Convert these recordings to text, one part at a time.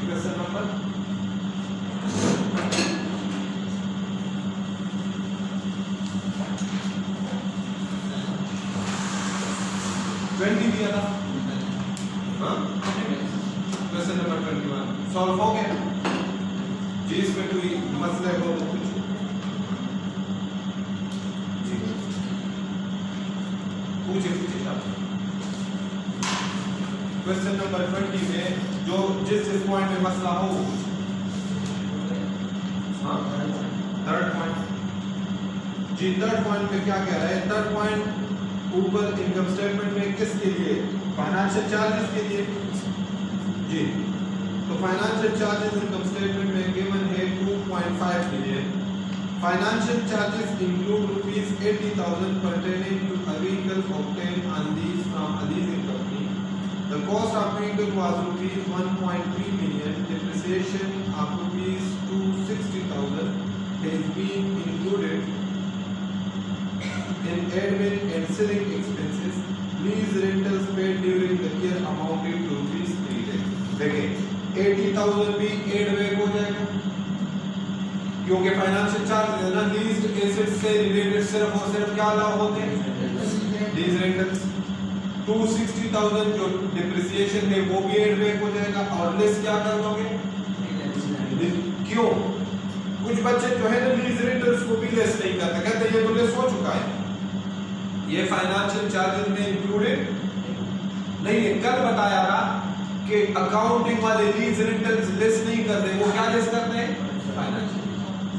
Question number 20 दिया था, question number 21 solve हो गया जी। इसमें कोई मसले हो तो कुछ पूछे क्वेश्चन नंबर 20 में जो जिस पॉइंट में मसला हो, थर्ड पॉइंट जी। थर्ड पॉइंट में क्या कह रहा है? थर्ड पॉइंट ऊपर इनकम स्टेटमेंट में किसके लिए? फाइनेंशियल चार्जेस के लिए जी। तो फाइनेंशियल चार्जेस इनकम स्टेटमेंट में गिवन है 2.5 million. Financial charges include ₹80,000 pertaining to a vehicle obtained on lease from a leasing company. The cost of vehicle was ₹1.3 million. Depreciation of ₹260,000 has been included in admin and selling expenses. Lease rentals paid during the year amounted to ₹3 lakh. देखिए 80,000 भी add back हो जाएगा क्योंकि financial charge है ना, leased asset से related सिर्फ और सिर्फ क्या लाभ होते हैं? Lease rentals. 260,000 जो डिप्रिसिएशन है वो भी एड बैक हो जाएगा और लेस क्या कर दोगे? क्यों? कुछ बच्चे जो है ना लीज रेंटल्स को भी लेस नहीं करते, कहते ये तो लेस हो चुका है, ये फाइनेंशियल चार्जेस में इंक्लूडेड नहीं है। कल बताया था कि अकाउंटिंग वाले लीज रेंटल्स लेस नहीं करते, वो क्या लेस करते हैं? फाइनेंशियल।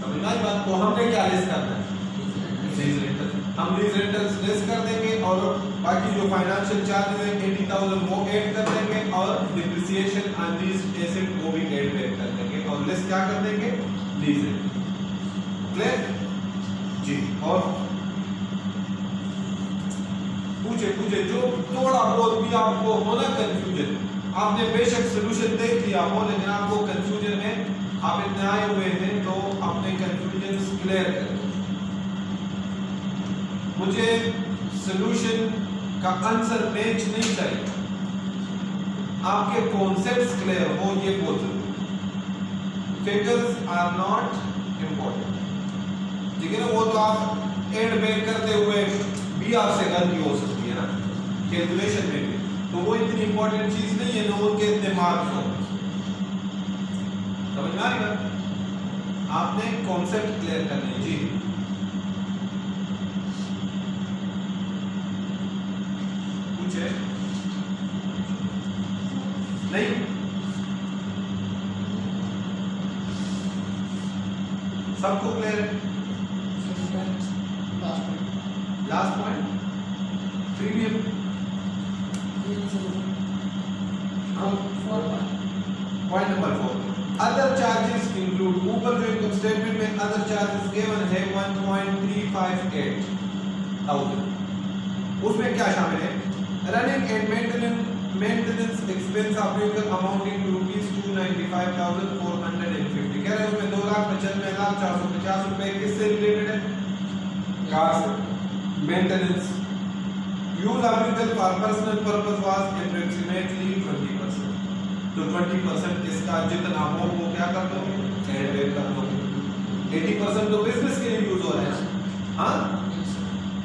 समझना ही बात को, हमने क्या लेस करना है? Lease rentals. हम लीज रेंटल्स लेस कर देंगे और बाकी जो फाइनेंशियल चार्जेस है 80,000 वो ऐड कर देंगे और डिप्रिसिएशन ऑन लीज्ड एसेट वो भी ऐड बैक कर देंगे और लेस क्या कर देंगे? Lease rental. क्लियर जी। और पूछे जो थोड़ा बहुत भी आपको होना कंफ्यूजन, आपने बेशक सॉल्यूशन देख लिया हो लेकिन आपको कंफ्यूजन है, आप इतने आए हुए हैं तो अपने कंफ्यूजन क्लियर करें। मुझे सॉल्यूशन का आंसर मैच नहीं चाहिए, आपके कॉन्सेप्ट्स क्लियर हो, ये बहुत जरूरी। फिगर्स आर नॉट इंपॉर्टेंट, ठीक है ना। वो तो आप एड बैक करते हुए भी आपसे गलती हो सकती है ना कैलकुलेशन में भी, तो वो इतनी इंपॉर्टेंट चीज नहीं है ना उनके इतने मार्क्स हो। समझ में आ रही बात? आपने कॉन्सेप्ट क्लियर करने जी। पूछे नहीं? सबको क्लियर है? Last point premium point number 4 other charges include. ऊपर जो इनकम स्टेटमेंट में अदर चार्जेस गिवन है 1.358,000, उसमें क्या शामिल है? Running and maintenance expense of vehicle amounting to ₹295,450। कह रहे हैं उसमें 2,95,450 रुपए किससे रिलेटेड है? कार से। Maintenance use of vehicle for personal purpose was approximately 20%। तो 20% इसका जितना हो वो क्या कर दोगे? ऐड बैक कर दोगे। 80% तो बिजनेस के लिए यूज हो रहा है, हाँ,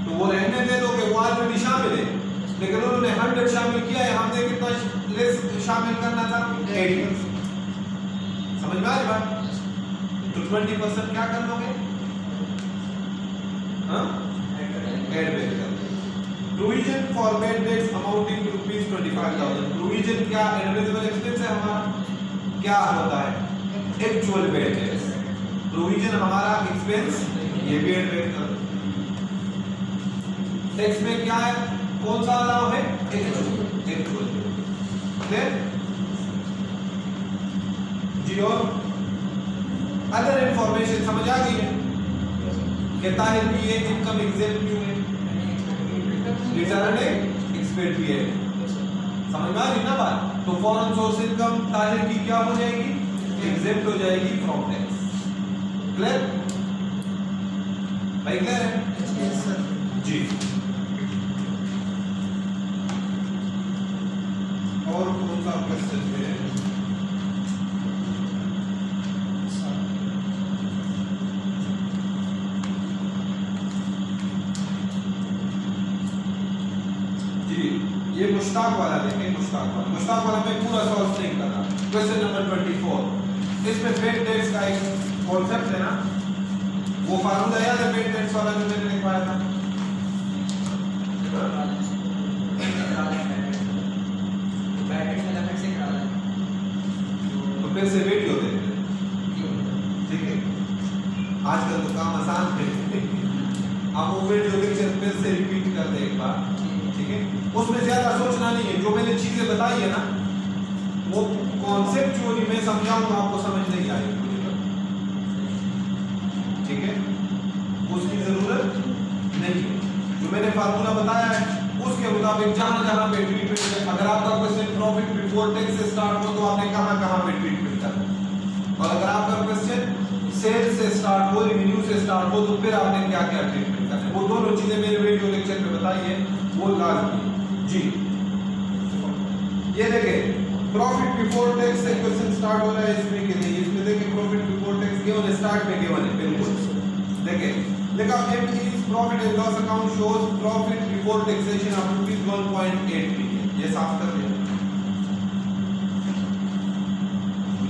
तो वो रहने दे दोगे, वो ऑलरेडी शामिल है, लेकिन उन्होंने 100 शामिल किया है, हमने कितना लेस शामिल करना था? 80%। समझ में आ रही बात? तो 20% क्या कर दोगे? हाँ, ऐड बैक कर। Provision for bad debts amounting to ₹25,000। Provision क्या? एडमिसिबल एक्सपेंस है हमारा, क्या होता है? Actual bad debts. प्रोविजन हमारा एक्सपेंस, ये भी ऐड बैक कर। टैक्स में क्या है? कौन सा अलाउ है? एक्चुअल। क्लियर जी। और अदर इंफॉर्मेशन समझ आ गई है? कहता है कि ये इनकम एग्जेम्प्ट क्यों है? रिटर्न एक्सपेक्ट भी है, समझ में आ रही ना बात? तो फॉरेन सोर्स इनकम ताहिर की क्या हो जाएगी? एग्जेम्प्ट हो जाएगी फ्रॉम टैक्स। क्लियर भाई? क्लियर है जी। और कौन सा क्वेश्चन है? ये मुश्ताक वाला देखें, मुश्ताक वाला में पूरा सॉल्व नहीं कर रहा। क्वेश्चन नंबर 24, इसमें पेड डेट्स का एक कॉन्सेप्ट है ना, वो फार्मूला याद है पेड डेट्स वाला जो मैंने लिखवाया था? तो फिर से वीडियो देखते हैं, ठीक है? आजकल तो काम आसान है, आप वो वीडियो लेक्चर फिर से रिपीट कर दे एक बार, ठीक है? उसमें ज्यादा सोचना नहीं है, जो मैंने चीजें बताई है ना वो कॉन्सेप्चुअली मैं समझाऊंगा, आपको समझ नहीं आएगी, ठीक है? उसकी जरूरत नहीं है, जो मैंने फार्मूला बताया है उसके मुताबिक जहां जहां पे ट्रीटमेंट है, अगर आपका क्वेश्चन प्रॉफिट बिफोर टैक्स से स्टार्ट हो तो आपने कहां पे ट्रीटमेंट करना, और अगर आपका क्वेश्चन सेल से स्टार्ट हो, रेवेन्यू से स्टार्ट हो, तो फिर आपने क्या क्या ट्रीटमेंट करना है, वो दोनों चीजें मेरे वीडियो लेक्चर में बताई है, वो लाजमी जी। ये देखें प्रॉफिट बिफोर टैक्स से क्वेश्चन स्टार्ट हो रहा है, इसमें कि नहीं, इसमें देखें प्रॉफिट बिफोर टैक्स गिवन है, स्टार्ट में गिवन है, बिल्कुल देखें लिखा MPs profit and loss account shows profit before taxation of ₹1.8 billion, ये साफ कर दिया,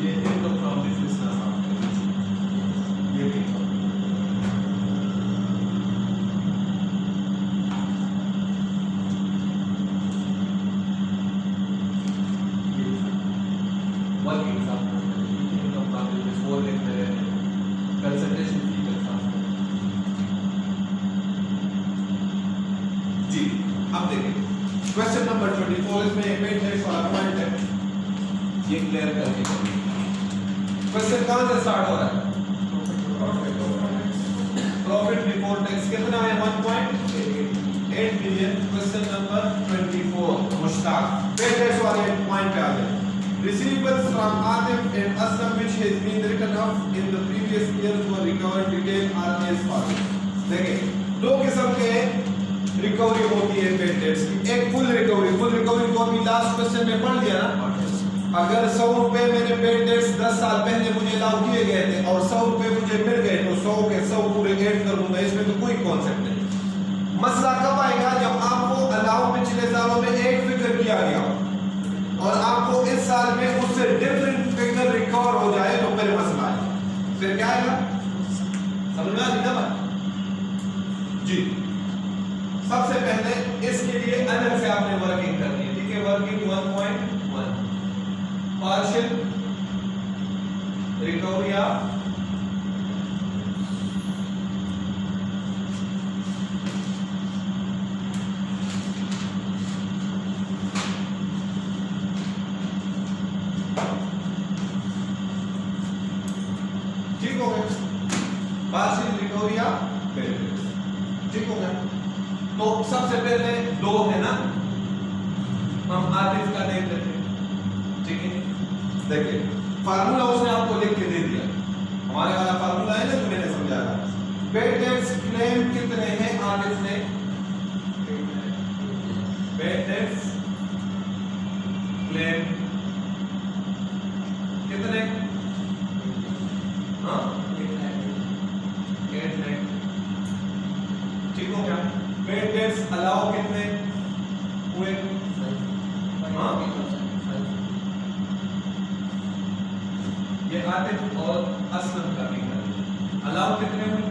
ये इनकम फ्रॉम बिजनेस ना साफ कर दीजिए, ये भी वर्किंग साफ कर दीजिए, इनकम फ्रॉम बिजनेस वो लिख रहे हैं, कंसल्टेशन फी का साफ कर जी। अब देखें क्वेश्चन नंबर 24, इसमें एक पेड डेट्स वाला पॉइंट है, ये क्लियर करके क्वेश्चन कहां से स्टार्ट हो रहा है? प्रॉफिट बिफोर टैक्स कितना है? 1.8 billion. Question number 24 Mushtaq bad debts वाले पॉइंट पे आ गए। Receivables from Atif and Aslam which has been written off in the previous years were recovered detail are as follows। देखिए दो किस्म के रिकवरी होती है पेड डेट्स की, एक फुल रिकवरी को अभी लास्ट क्वेश्चन में पढ़ लिया ना, अगर 100 रुपए मेरे पेड डेट्स 10 साल पहले मुझे अलाउ किए गए थे और 100 रुपए मुझे मिल गए तो 100 के 100 पूरे ऐड कर दूंगा, इसमें तो कोई कॉन्सेप्ट नहीं। मसला कब आएगा? जब आपको अलाउ पिछले सालों में एक फिगर किया गया और आपको इस साल में उससे डिफरेंट फिगर रिकवर हो जाए तो फिर मसला है, फिर क्या आएगा? समझ में आ रही ना बात जी। सबसे पहले इसके लिए अलग से आपने वर्किंग करनी है, ठीक है? वर्किंग 1.1 पार्शियल रिकवरी ऑफ ठीक हो गया, partial recovery of bad debts, ठीक हो गया। तो सबसे पहले दो है ना, हम आतिफ का देख लेते हैं, ठीक है? देखिए फार्मूला उसने आपको लिख के दे दिया, हमारे वाला फार्मूला है ना जो मैंने समझाया। पेड डेट्स क्लेम कितने हैं आतिफ ने? पेड डेट्स क्लेम कितने? हाँ 8 लाख, ठीक हो गया। पेड डेट्स अलाउ कितने हुए? हाँ ये आतिफ और असलम का भी कर, अलाउ कितने हुए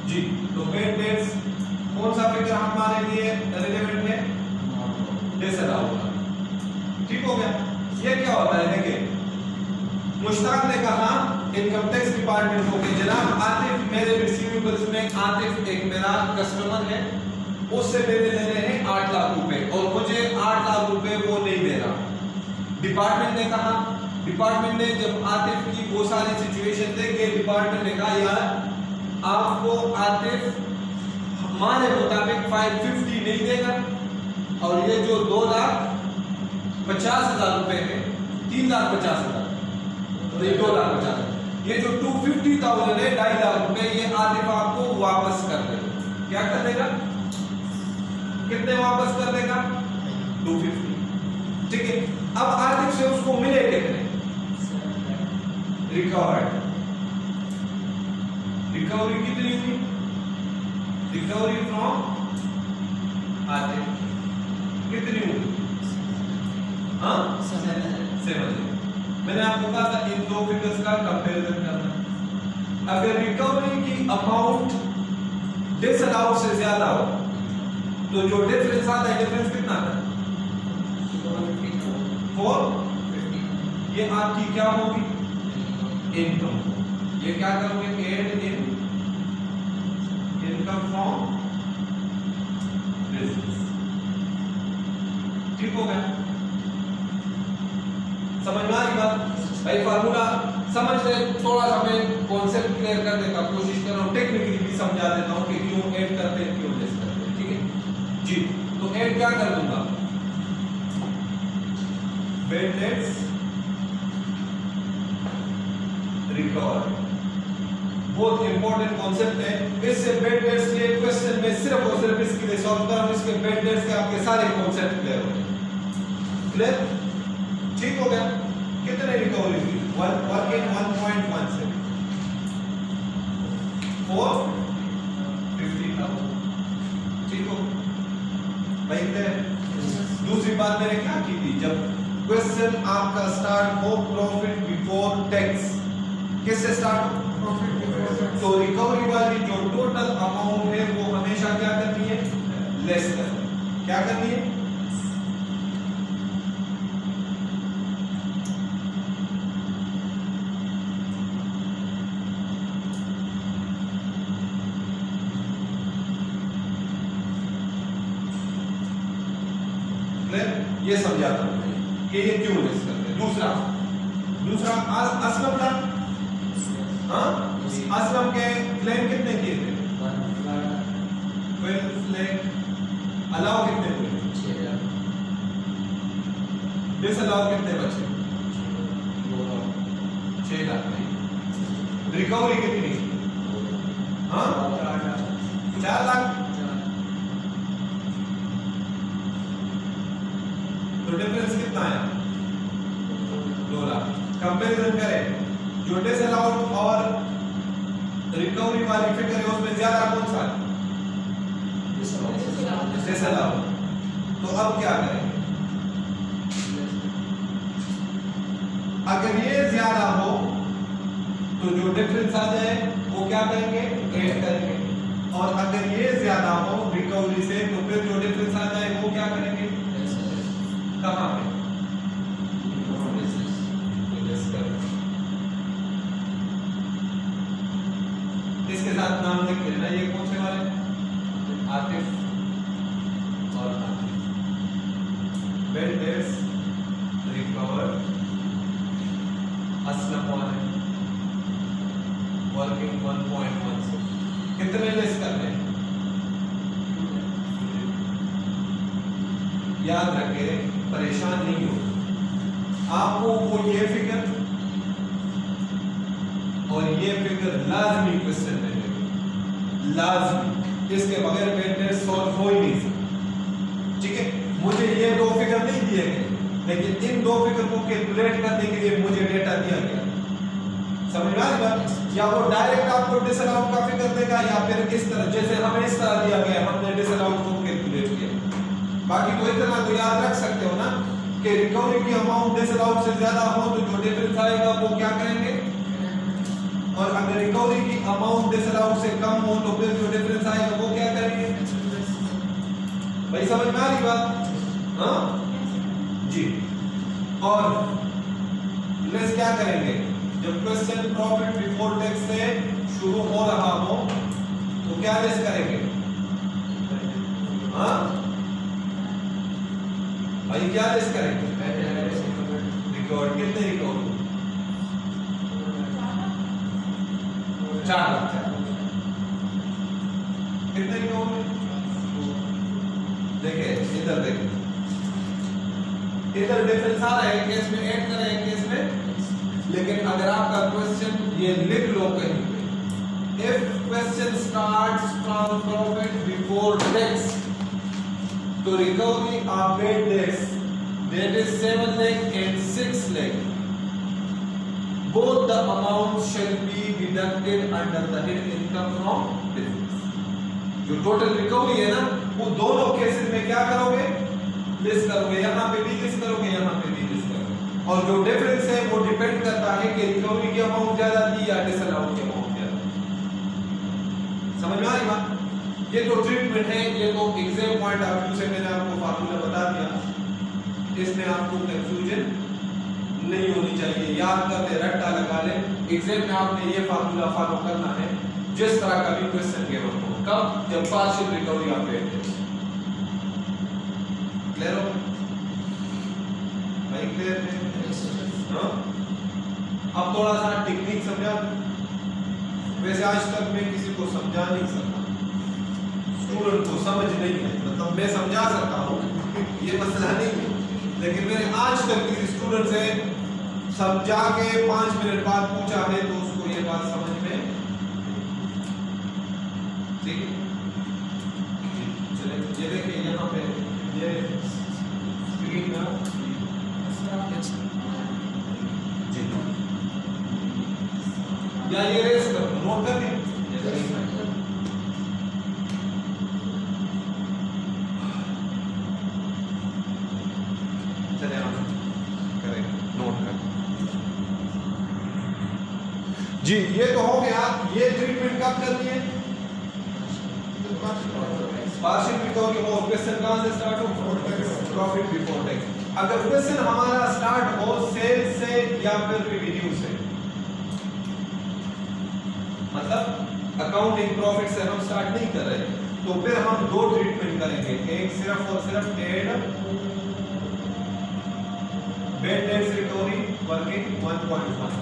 जी। तो पेड डेट्स कौन सा फिगर हमारे लिए रिलेवेंट है? डिसअलाउ का, ठीक हो गया। ये क्या होता है? देखिए मुश्ताक ने कहा इनकम टैक्स डिपार्टमेंट को कि जनाब आतिफ मेरे रिसीवेबल्स में, आतिफ एक मेरा कस्टमर है, उससे मेरे लेने हैं 8 लाख रुपए और मुझे 8 लाख रुपए वो नहीं दे रहा। डिपार्टमेंट ने कहा, डिपार्टमेंट ने जब आतिफ की वो सारी सिचुएशन देख के डिपार्टमेंट ने कहा यार आपको आतिफ हमारे मुताबिक 550 नहीं देगा और ये जो 2,50,000 रुपए है, 3,50,000 नहीं 2,50,000, ये जो 250,000 है 2.5 लाख रुपए, ये आतिफ आपको वापस कर देगा। क्या कर देगा? कितने वापस कर देगा? 250, ठीक है। अब आतिफ से उसको मिले कितने? रिकवर्ड, रिकवरी कितनी हुई? रिकवरी फ्रॉम आते कितनी हुई? हाँ 7। मैंने आपको कहा था इन दो फिगर्स का कंपैरिजन करना। अगर रिकवरी की अमाउंट डिसअलाउड से ज्यादा हो तो जो डिफरेंस आता है, डिफरेंस कितना आता है? 450। ये आपकी क्या होगी? इनकम। ये क्या करोगे? Add in income from business. ठीक हो गया? समझ में आ रही बात? भाई फार्मूला समझ ले, थोड़ा सा मैं कॉन्सेप्ट क्लियर करने का कोशिश कर रहा हूँ, टेक्निकली भी समझा देता हूँ कि क्यों ऐड करते हैं, क्यों लेस करते हैं। ठीक है जी? तो ऐड क्या कर दूंगा? Bad debts recover. बहुत इंपॉर्टेंट कॉन्सेप्ट है। इससे बेड डेट्स के क्वेश्चन में सिर्फ और सिर्फ इसके लिए सॉल्व कर रहा हूं, इसके बेड डेट्स के आपके सारे कॉन्सेप्ट क्लियर हो गए। क्लियर? ठीक हो गया? कितने रिकवरी हुई? 1.17 450,000। ठीक हो भाई? क्लियर? दूसरी बात मैंने क्या की थी, जब क्वेश्चन आपका स्टार्ट हो प्रॉफिट बिफोर टैक्स, किससे स्टार्ट हो? Profit before tax. तो रिकवरी वाली जो टोटल अमाउंट है वो हमेशा क्या करनी है? लेस करनी है। क्या करनी है? ये समझाता हूं कि ये क्यों लेस करते हैं। दूसरा असलम था। हाँ, असलम के क्लेम कितने किए थे? 12 लाख। अलाउ कितने हुए? 6,000। डिसअलाउ कितने बचे? 6 लाख। रिकवरी कितनी? हाँ 4 लाख। तो डिफरेंस कितना है? 2 लाख। कंपैरिजन करें, जो डिसअलाउड और रिकवरी वाली फिगर है उसमें ज्यादा कौन सा है? डिसअलाउड। तो अब क्या करेंगे? अगर ये ज्यादा हो तो जो डिफरेंस आ जाए वो क्या करेंगे? ऐड करेंगे। और अगर ये ज्यादा हो रिकवरी से तो फिर जो डिफरेंस आ जाए वो क्या करेंगे? कहां पे? इसके साथ नाम लिख लेना। ये कौन से वाले? आतिफ और Atif. Bad debts recover Aslam वाले वर्किंग 1.16। कितने लेस करने? याद रखें, परेशान नहीं हो। आपको वो ये फिगर और ये फिगर लाजमी क्वेश्चन में देंगे, लाजमी। इसके बगैर बेड डेट्स सॉल्व हो ही नहीं सकता। ठीक है? मुझे ये दो फिगर नहीं दिए गए, लेकिन इन दो फिगर को कैलकुलेट करने के लिए मुझे डेटा दिया गया। समझ में आ रही बात? या वो डायरेक्ट आपको डिसअलाउड का फिगर देगा या फिर इस तरह, जैसे हमें इस तरह दिया गया, हमने डिसअलाउड को कैलकुलेट किया। बाकी तो इतना तो याद रख सकते हो ना कि रिकवरी की अमाउंट डिसअलाउड से ज्यादा हो तो जो डिफरेंस आएगा वो क्या करेंगे? और अगर रिकवरी की अमाउंट डिसअलाउड से कम हो तो फिर जो डिफरेंस आएगा वो क्या करेंगे? भाई समझ में आ रही बात? हाँ जी। और लेस क्या करेंगे? जब क्वेश्चन प्रॉफिट बिफोर टैक्स से शुरू हो रहा हो तो क्या लेस करेंगे? हाँ भाई क्या लेस करेंगे? रिकॉर्ड कितने रिकॉर्ड? 4 लाख। कितने रिकॉर्ड? देखिए इधर देखिए, इधर डिफरेंस आ रहा है, केस में ऐड कर रहे हैं, केस में। लेकिन अगर आपका क्वेश्चन ये लिख लो कहीं पे, if question starts from profit before tax तो recovery of bad debts that is 7 lakh and 6 lakh, both the amounts shall be deducted under the head income from business. जो टोटल रिकवरी है ना, वो दोनों केसेस में क्या करोगे, list करोगे, यहाँ पे भी लिस्ट करोगे, यहाँ पे भी लिस्ट करोगे। और जो डिफरेंस है वो डिपेंड करता है कि रिकवरी की अमाउंट ज्यादा थी या डिसअलाउड की अमाउंट ज्यादा थी। समझ में आ रही बात? ये तो ट्रीटमेंट है, ये तो एग्जाम पॉइंट ऑफ व्यू से मैंने आपको फार्मूला बता दिया, इसमें आपको कंफ्यूजन नहीं होनी चाहिए, याद कर ले, रट्टा लगा ले। एग्जाम में आपने ये फार्मूला फॉलो करना है जिस तरह का भी क्वेश्चन गिवन हो। कब? जब पार्शियल रिकवरी आप लेते हैं। क्लियर हो भाई? क्लियर है? अब थोड़ा सा टेक्निक समझा। वैसे आज तक मैं किसी को समझा नहीं सकता, स्टूडेंट को समझ नहीं है, मतलब मैं समझा सकता हूँ, ये मसला नहीं है, लेकिन मैंने आज तक किसी स्टूडेंट से समझा के 5 मिनट बाद पूछा है तो उसको ये बात समझ में, ठीक है? चलिए ये देखिए यहाँ पे ये स्क्रीन में जी, या ये रेस कर नोट कर दिए। चलिए हम करें, नोट कर जी। ये तो हो गया। ये ट्रीटमेंट कब करनी है? पार्शियल रिकवरी हो। क्वेश्चन कहां से स्टार्ट हो? Profit before tax. अगर क्वेश्चन हमारा स्टार्ट हो सेल से या फिर रेवेन्यू से, मतलब अकाउंटिंग प्रॉफिट से हम स्टार्ट नहीं कर रहे, तो फिर हम दो ट्रीटमेंट करेंगे। एक सिर्फ और सिर्फ bad debts recovery working 1.1,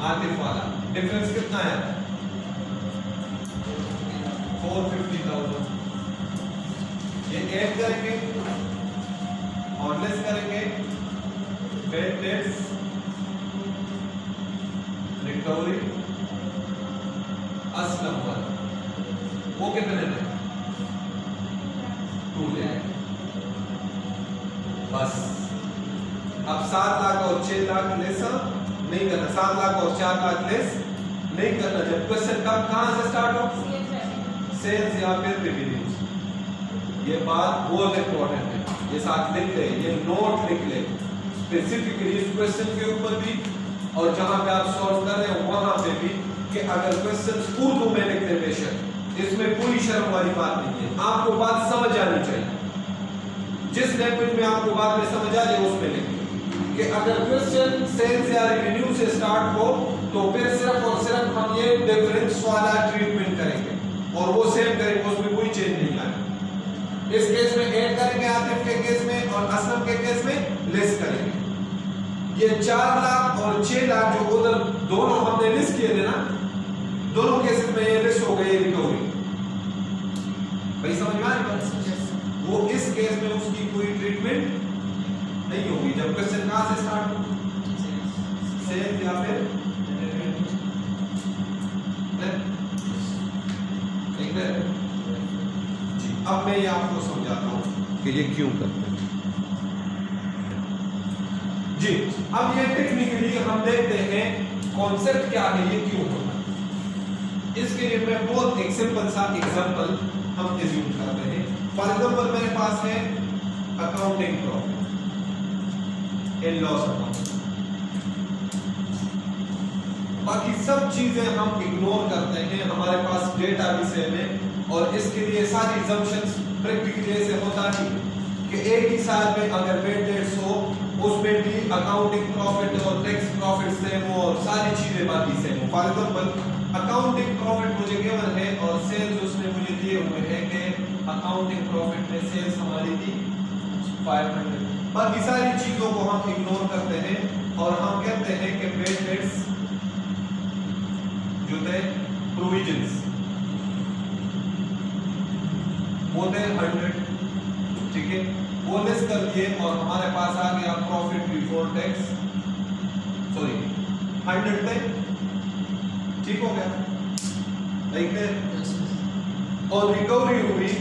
Atif वाला डिफरेंस कितना है? 450,000। ये ऐड करेंगे और लेस करेंगे बेड डेट्स रिकवरी असलम वाला, वो कितने में? 2 लाख। बस अब 7 लाख और 6 लाख लेस नहीं करना, 7 लाख और 4 लाख लेस नहीं करना। जब क्वेश्चन कब कहां से स्टार्ट हो? सेल्स या फिर रेवेन्यू। ये बात बहुत इंपॉर्टेंट है, ये साथ लिख ले, ये नोट लिख ले स्पेसिफिकली इस क्वेश्चन के ऊपर भी, और जहां पे आप सॉल्व कर रहे हो वहां पे भी, कि अगर क्वेश्चन उर्दू में लिखते बेशक, इसमें कोई शर्म वाली बात नहीं है, आपको बात समझ आनी चाहिए। जिस लैंग्वेज में आपको बात में समझ आ जाए उसमें लिखिए कि अगर क्वेश्चन सेल्स या रेवेन्यू से स्टार्ट हो तो फिर सिर्फ और सिर्फ हम ये डिफरेंस वाला ट्रीटमेंट करेंगे और वो सेम करेंगे, उसमें कोई चेंज नहीं आएगा। इस केस में ऐड करेंगे आतिफ के केस में, और असलम के केस में लेस करेंगे। ये 4 लाख और 6 लाख जो उधर दोनों हमने लिस्ट किए थे ना, दोनों केसेस में ये लिस्ट हो गई रिकवरी। भाई समझ में आ रही? वो इस केस में उसकी कोई ट्रीटमेंट नहीं होगी। जब क्वेश्चन कहां से स्टार्ट हो? सेल्स या फिर जी। अब मैं ये आपको समझाता हूं कि ये क्यों करते हैं जी। अब ये टेक्निकली हम देखते हैं कॉन्सेप्ट क्या है, ये क्यों होता है। इसके लिए मैं बहुत एक सिंपल सा एग्जांपल हम एज्यूम करते हैं। फॉर एग्जांपल मेरे पास है accounting profit and loss account, बाकी सब चीजें हम इग्नोर करते हैं, हमारे पास डेटा भी सेम है, और इसके लिए सारी assumptions प्रैक्टिकली ऐसे होता नहीं कि एक ही साल में अगर बेड डेट्स हो उसमें भी अकाउंटिंग प्रॉफिट और टैक्स प्रॉफिट सेम हो और सारी चीजें बाकी सेम हो। फॉर एग्जांपल अकाउंटिंग प्रॉफिट मुझे गिवन है और सेल्स उसने मुझे दिए हुए हैं कि अकाउंटिंग प्रॉफिट में सेल्स हमारी थी 500। बाकी सारी चीजों को हम इग्नोर करते हैं और हम कहते हैं कि बेड डेट्स जो थे प्रोविजंस वो थे 100, ठीक है, वो लेस कर दिए और हमारे पास आ गया प्रॉफिट बिफोर टैक्स, सॉरी 100 थे, ठीक हो गया, ठीक है। और रिकवरी हुई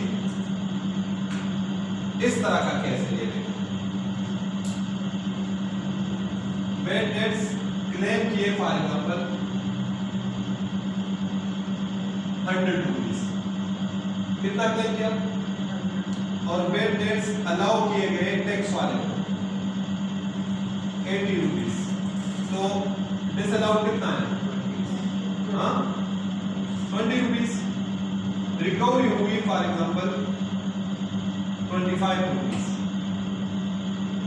इस तरह का केस है, ये देखो बेड डेट्स क्लेम किए फॉर एग्जांपल 100 रुपीज। कितना क्लेम किया? और बेड डेट्स अलाउ किए गए टैक्स वाले को 80 रुपीज। तो डिसअलाउड कितना है? हाँ 20 रुपीज। रिकवरी हुई फॉर एग्जांपल 25 रुपीज।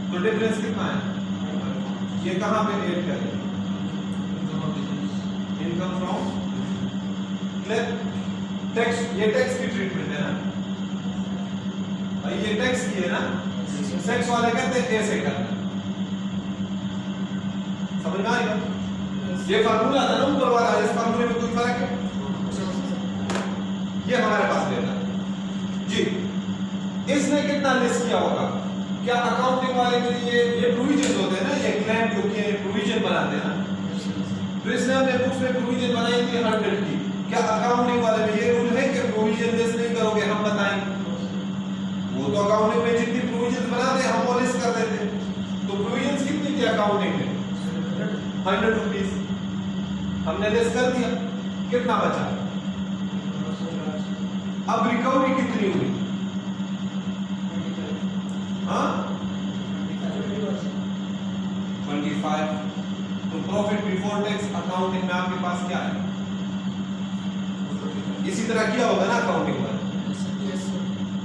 तो डिफरेंस कितना है? ये कहां पे ऐड करें? Income from tax. ये टैक्स की ट्रीटमेंट है ना भाई, ये टैक्स की है ना। टैक्स वाले कहते हैं ऐसे करना। समझ में आएगा? ये फार्मूला था ना ऊपर वाला, इस फार्मूले में कोई फर्क है? ये हमारे पास डेटा जी। इसने कितना लेस किया होगा? क्या अकाउंटिंग वाले के लिए ये प्रोविजन होते हैं ना, ये क्लेम जो कि प्रोविजन बनाते हैं ना, तो इसने अपने बुक्स में प्रोविजन बनाई थी 100 की। क्या अकाउंटिंग वाले में ये रूल है कि प्रोविजन लेस नहीं करोगे, हम बताएंगे? वो तो अकाउंटिंग में जितनी प्रोविजन बनाते हैं हम वो लेस कर देते हैं। तो प्रोविजन कितनी थी अकाउंटिंग में? 100 रुपीज। हमने लेस कर दिया, कितना बचा? अब रिकवरी कितनी हुई? हाँ 25। तो प्रॉफिट बिफोर टैक्स अकाउंटिंग में आपके पास क्या है? इसी तरह किया होगा ना अकाउंटिंग में।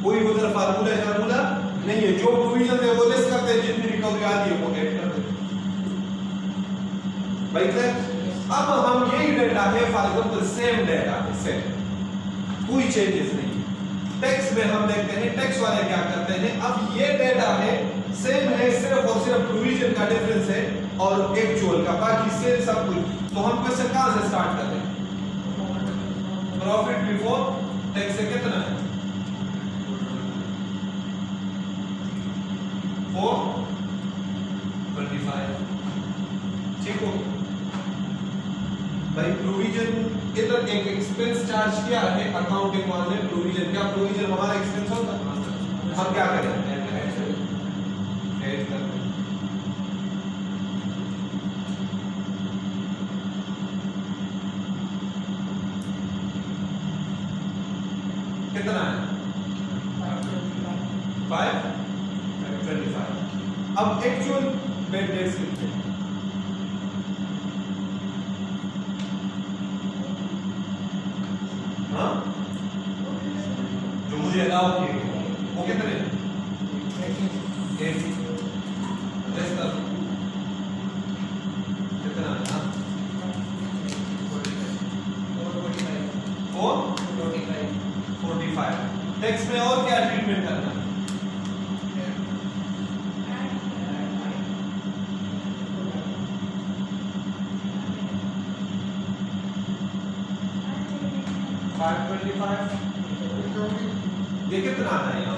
कोई उधर फार्मूला नहीं है, जो प्रोविजन है वो लेस करते हैं, जितनी रिकवरी आती है वो ऐड कर देते भाई। अब हम यही डेटा है फॉर एग्जांपल, सेम डेटा है, सेम, कोई चेंजेस नहीं। टैक्स में हम देखते हैं टैक्स वाले क्या करते हैं। अब ये डेटा है सेम है, सिर्फ और सिर्फ प्रोविजन का डिफरेंस है और एक्चुअल का, बाकी सेम सब कुछ। तो हम क्वेश्चन कहां से स्टार्ट कर रहे हैं? प्रॉफिट बिफोर टैक्स से कितना है? 425। ठीक हो भाई। प्रोविजन इधर एक एक्सपेंस चार्ज किया है अकाउंटिंग वाले ने प्रोविजन। क्या प्रोविजन हमारा एक्सपेंस होता? हम क्या करें? ऐड कर दें। कितना है? 525। अब एक्चुअल बेड डेट्स कितने हैं? हाँ जो मुझे अलाउ किए वो कितने? 80। कितना है? 445। टैक्स में और क्या ट्रीटमेंट करना है? ये कितना आता है यहाँ?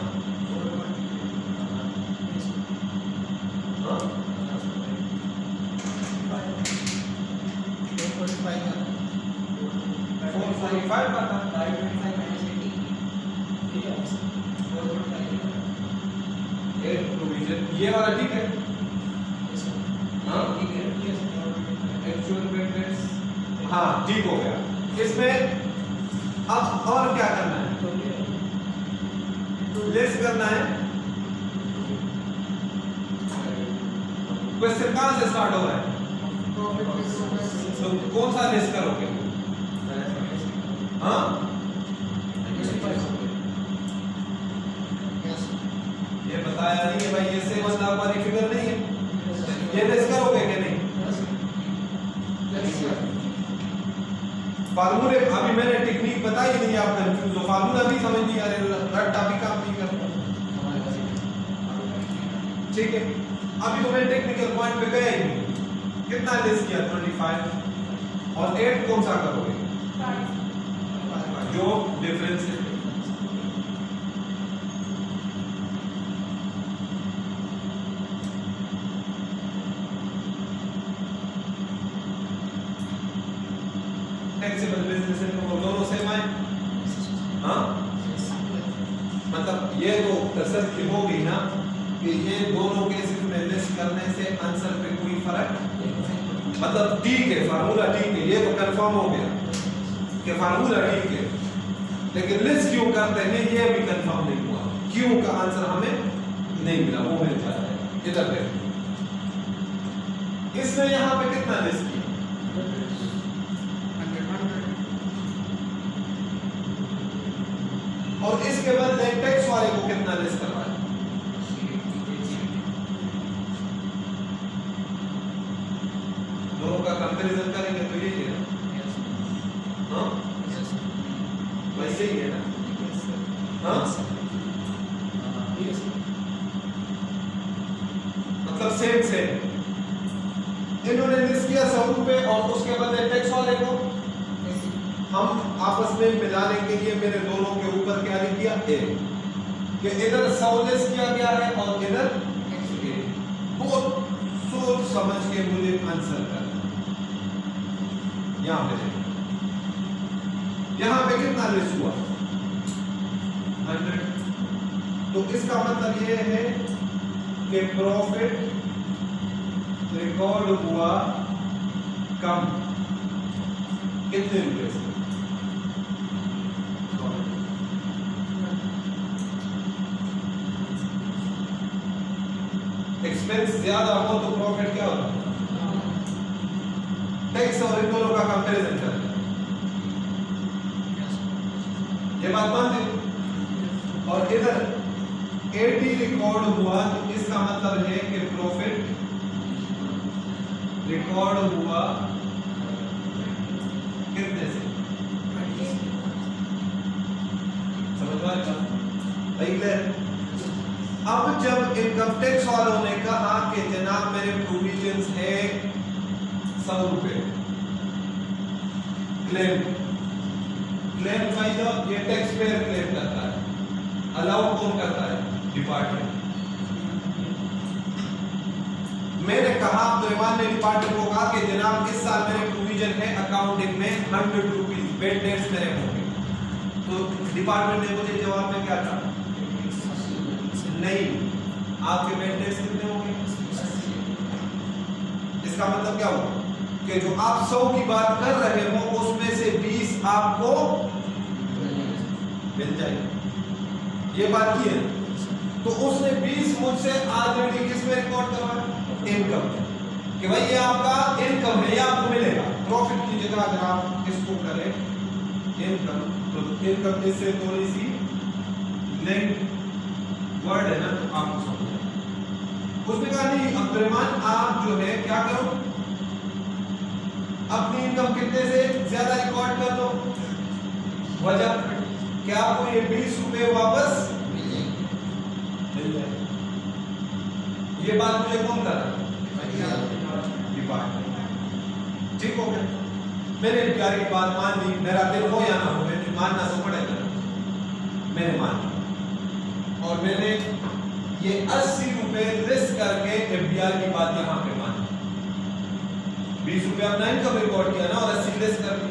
हाँ? 445 आता है। प्रोविजन ये वाला ठीक है? हाँ एक्चुअल बेड डेट्स, हाँ ठीक हो गया। इसमें अब और क्या करना है? लेस करना है। क्वेश्चन कहां से स्टार्ट हो रहा है? तो कौन सा लेस करोगे? हाँ ये बताया नहीं है भाई, ये से मतलब हमारी फिगर नहीं है। ये लेस करोगे कि नहीं? फार्मूले अभी मैंने टेक्निक बताई नहीं, आप कंफ्यूज हो। फार्मूला भी समझ नहीं आ रहे, रट्टा भी काम नहीं कर रहा। ठीक है, अभी तो मैं टेक्निकल पॉइंट पे गया ही नहीं। कितना लेस किया? 25। और 8 कौन सा करोगे? जो डिफरेंस है। टैक्सेबल बिजनेस इनकम वो दोनों सेम आए। हाँ मतलब ये तो तसल्ली हो गई ना कि ये दोनों केसेस में लेस करने से आंसर पे कोई फर्क, मतलब ठीक है, फार्मूला ठीक है, ये तो कंफर्म हो गया कि फार्मूला ठीक है। लेकिन लिस्ट क्यों करते हैं ये अभी कंफर्म नहीं हुआ, क्यों का आंसर हमें नहीं मिला, वो मिल जाता है। इधर देखो इसने यहां पे कितना लिस्ट किया, और इसके बदले टैक्स वाले को कितना लिस्ट करवाया, दोनों का कंपैरिजन करेंगे तो ये है ना, हाँ वैसे ही है ना, हाँ मतलब सेम सेम। इन्होंने लिस्ट किया 100 रुपए और उसके बदले टैक्स वाले को हम आपस में मिलाने के लिए मैंने दोनों के ऊपर क्या लिख दिया, ए, कि इधर 100 लिस्ट किया गया है और इधर बहुत सोच समझ के मुझे आंसर करना। यहां पे कितना लिस्ट हुआ 100, तो इसका मतलब ये है कि प्रॉफिट रिकॉर्ड हुआ कम कितने रुपए से, एक्सपेंस ज्यादा हो तो प्रॉफिट क्या होता है, टैक्स और इन दोनों का कंपैरिजन करना, ये बात मानते हो। और इधर 80 रिकॉर्ड हुआ तो इसका मतलब है कि प्रॉफिट रिकॉर्ड हुआ कितने से, समझ में आया। अब जब इनकम टैक्स वालों ने कहा कि जनाब मेरे प्रोविजंस है 100 रुपए, क्लेम फाइल ये टैक्स पेयर क्लेम करता है, अलाउ कौन करता है, डिपार्टमेंट। मैंने कहा अब्दुर्रहमान ने डिपार्टमेंट को कहा कि जनाब इस साल मेरे प्रोविजन है अकाउंटिंग में 100 रुपीज बेड डेट्स मेरे होंगे, तो डिपार्टमेंट ने मुझे जवाब में क्या कहा, नहीं आपके बेड डेट्स कितने होंगे, इसका मतलब क्या हुआ कि जो आप 100 की बात कर रहे हो उसमें से 20 आपको मिल जाएगी, ये बात की है। तो उसने 20 मुझसे ऑलरेडी किसमें रिकॉर्ड करवाया, इनकम, कि भाई ये आपका इनकम है, ये आपको मिलेगा। प्रॉफिट की जगह अगर आप इसको करें इनकम, तो इनकम इससे थोड़ी सी लिंक वर्ड है ना, तो आपको समझ आएगा। उसने कहा नहीं अब्दुर्रहमान आप जो है क्या करो, अपनी इनकम कितने से ज्यादा रिकॉर्ड कर लो, वजह क्या आपको ये 20 रुपए वापस मिल जाए। ये बात मुझे कौन कर रहा है, डिपार्टमेंट, ठीक हो गया। मैंने प्यार की बात मान ली, मेरा दिल हो या ना हो, मैंने मानना तो पड़ेगा, मैंने मान लिया और मैंने ये 80 रुपए लिस्ट करके एफबीआर की बात यहां पे मान ली। 20 रुपए अपना इनकम रिकॉर्ड किया ना और 80 लिस्ट कर दी।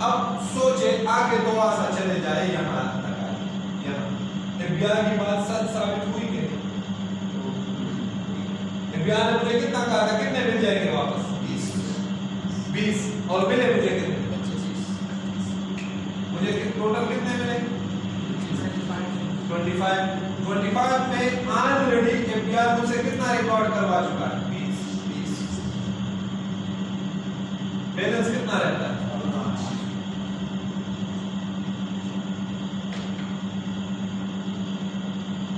अब सोचे आगे दो आसा चले जाए यहां तक, यहां एफबीआर की बात सच साबित हुई कि एफबीआर ने मुझे कितना कहा था, कितने मिल जाएंगे वापस, 20 और मिले मुझे कितने, 25। मुझे टोटल कितने मिले, 25 में ऑलरेडी एफबीआर मुझसे कितना रिकॉर्ड करवा चुका है, 20। बैलेंस कितना रहता है,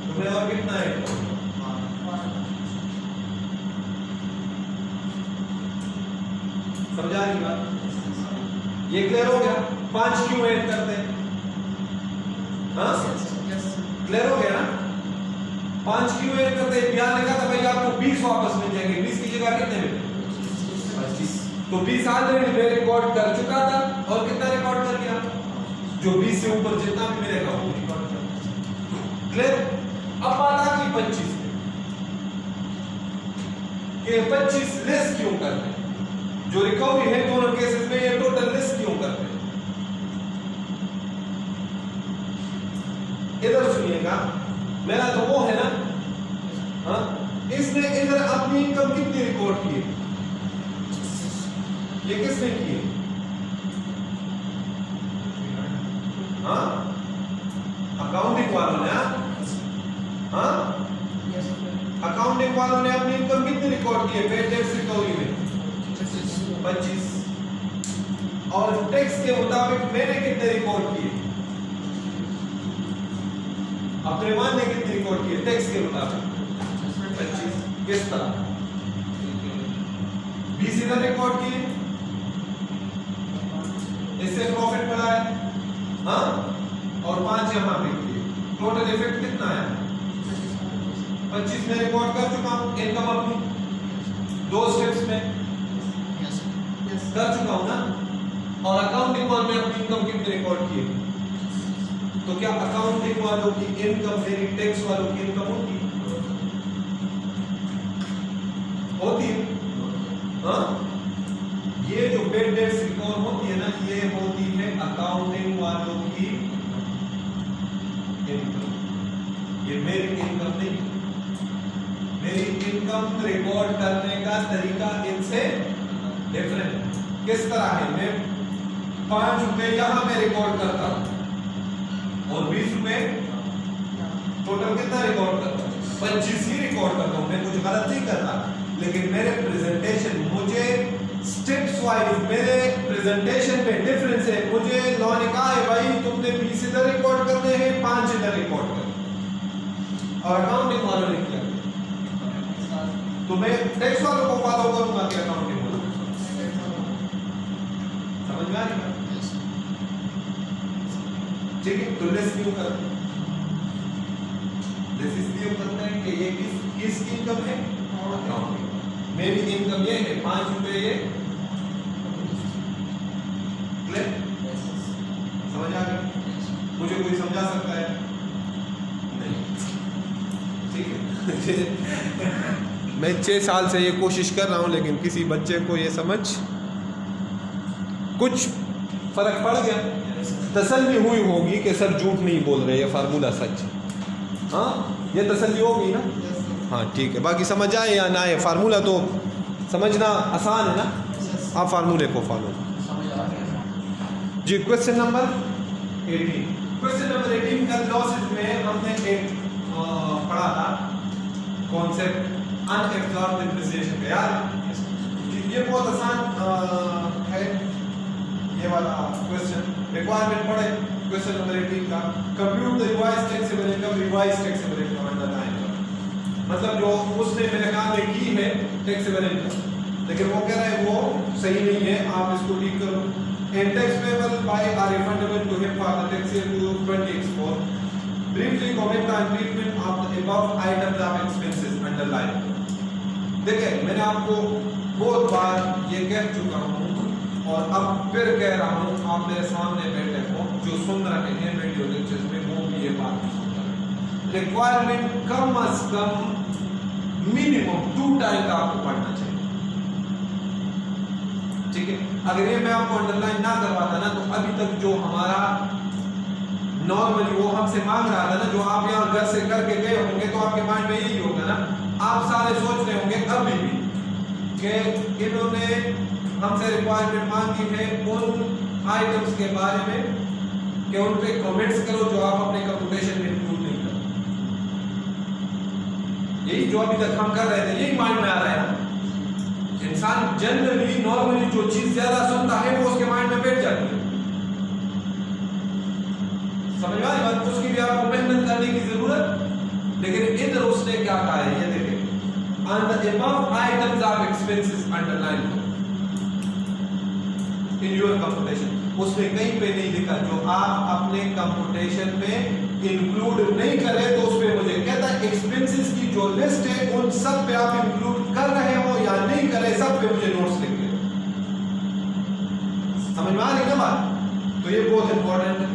तुम्हें और कितना है, समझा नहीं बात, ये क्लियर हो गया। 5 क्यों ऐड करते हैं, हाँ क्लियर हो गया ना, 5 क्यों ऐड करते हैं, बिहार ने कहा था भाई आपको 20 वापस मिल जाएंगे, 20 की जगह कितने मिले, 25। तो 20 ऑलरेडी रिकॉर्ड कर चुका था और कितना रिकॉर्ड कर लिया, जो 20 से ऊपर जितना भी मिलेगा वो रिकॉर्ड कर, क्लियर। अब बात आ गई 25 के 25 लेस क्यों करते हैं, जो रिकवरी है दोनों केसेस में ये टोटल लेस क्यों करते हैं। इधर सुनिएगा, मेरा तो वो है ना, हाँ इसने इधर अपनी इनकम कितनी रिकॉर्ड की है, ये किसने की है, हाँ वालों ने, हाँ अकाउंटिंग वालों ने अपनी इनकम कितनी रिकॉर्ड की है पेड टैक्स रिकवरी में? 25। और टैक्स के मुताबिक मैंने कितने रिकॉर्ड किए? अब्दुलरहमान ने कितनी रिकॉर्ड किए टैक्स के मुताबिक? 25। किस तरह? 20 इधर रिकॉर्ड किए, इससे प्रॉफिट बढ़ा है, हाँ, और 5 यहां पे किए। टोटल इफेक्ट कितना है? 25 में रिकॉर्ड कर चुका हूं इनकम अपनी 2 स्टेप्स में कर चुका हूं ना। और अकाउंटिंग वालों ने अपनी इनकम कितनी रिकॉर्ड की है? तो क्या अकाउंटिंग वालों की इनकम मेरी टैक्स वालों की इनकम होती है? हाँ, ये जो पेड टैक्स रिकवर होती है ना, ये होती है अकाउंटिंग वालों की इनकम। ये मेरी इनकम नहीं। मेरी इनकम रिकॉर्ड करने का तरीका इनसे डिफरेंट। किस तरह है? मैं 5 रुपए यहां पे रिकॉर्ड करता हूं और 20 रुपए टोटल कितना रिकॉर्ड करता हूं? 25 ही रिकॉर्ड करता हूं। मैं कुछ गलत नहीं करता, लेकिन मेरे प्रेजेंटेशन, मुझे स्टेप्स वाइज मेरे प्रेजेंटेशन में डिफरेंस है। मुझे लॉ ने कहा है भाई तुमने 20 इधर रिकॉर्ड करने हैं, 5 इधर रिकॉर्ड करने, और अकाउंटिंग वालों ने किया। तो मैं टैक्स वालों को फॉलो करूंगा कि अकाउंटिंग वालों को? समझ में आ रही बात? ठीक है, तो लेट्स न्यू करते हैं। लेट्स इसलिए करते हैं कि ये किस इनकम है? अकाउंटिंग। मेरी इनकम ये है 5 रुपए। ये क्लियर? समझ आ गया? मुझे कोई समझा सकता है? नहीं। ठीक है। मैं 6 साल से ये कोशिश कर रहा हूं, लेकिन किसी बच्चे को ये समझ कुछ फर्क पड़ गया, तसल्ली हुई होगी कि सर झूठ नहीं बोल रहे, ये फार्मूला सच है। हाँ, ये तसल्ली होगी ना? हाँ ठीक है। बाकी समझ आए या ना आए, फार्मूला तो समझना आसान है ना। आप फार्मूले को फॉलो जी। Question number 18। क्वेश्चन नंबर 18 का लॉसेस में हमने एक पढ़ा था कॉन्सेप्ट अनएब्सॉर्ब्ड डिप्रिसिएशन का, यार ये बहुत आसान है ये वाला क्वेश्चन। रिक्वायरमेंट पढ़े क्वेश्चन नंबर 18 का। Compute the revised taxable income, revised taxable income under line. मतलब जो उसने मेरे काम में की है टैक्सेबल इनकम, लेकिन वो कह रहा है वो सही नहीं है, आप इसको ठीक करो। And tax payable by or refundable to him for the tax year 2024। Briefly comment on treatment of the above items of expenses under line. देखिए, मैंने आपको बहुत बार ये कह चुका हूँ और अब फिर कह रहा हूँ, आप मेरे सामने बैठे हो जो सुन रहे हैं वीडियो लेक्चर्स में, वो भी ये बात सुन रहे हैं। रिक्वायरमेंट कम अज कम मिनिमम 2 टाइम का आपको पढ़ना चाहिए। ठीक है, अगर ये मैं आपको अंडरलाइन ना करवाता ना, तो अभी तक जो हमारा नॉर्मली वो हमसे मांग रहा था ना, जो आप यहाँ घर से करके गए होंगे, तो आपके माइंड में यही होगा ना, आप सारे सोच रहे होंगे अभी भी कि इन्होंने हमसे रिक्वायरमेंट मांगी है उन आइटम्स के बारे में कि उन पे कमेंट्स करो जो आप अपने कंप्यूटेशन में इंक्लूड नहीं कर। यही जो अभी तक हम कर रहे थे, यही माइंड में आ रहा है ना। इंसान जनरली नॉर्मली जो चीज ज्यादा सुनता है वो उसके माइंड में बैठ जाती है। समझ में आ रही बात? उसकी भी आपको मेहनत करने की जरूरत, लेकिन इधर उसने क्या कहा है ये देखिए, on the above items of expenses underline in your computation। उसने कहीं पे नहीं लिखा, जो आप अपने कंप्यूटेशन में इंक्लूड नहीं करे तो उस पे मुझे कहता है एक्सपेंसेस की जो लिस्ट है उन सब पे आप इंक्लूड कर रहे हो या नहीं कर रहे, सब पे मुझे नोट्स लिख दे। समझ में आ रही ना बात? तो ये बहुत इंपॉर्टेंट है।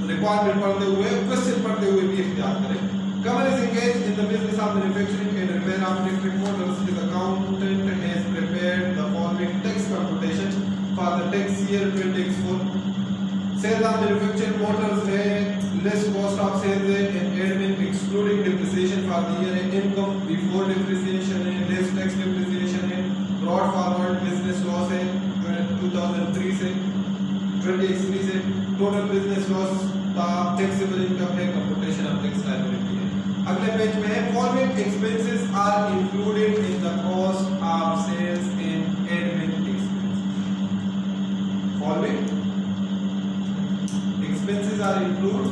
रिक्वायरमेंट पढ़ते हुए, क्वेश्चन पढ़ते हुए भी याद करें। Company is engaged in the business of manufacturing and repair of electric motors. His accountant has prepared the following tax computation for the tax year 2024. Sales of manufactured motors है, less cost of sales है, and admin excluding depreciation for the year है, income before depreciation है, less tax depreciation है, brought forward business loss है 2003 से 2023 से, total business loss taxable income है, computation of अगले पेज में है following expenses are included in the cost of sales in admin expense. Following expenses are include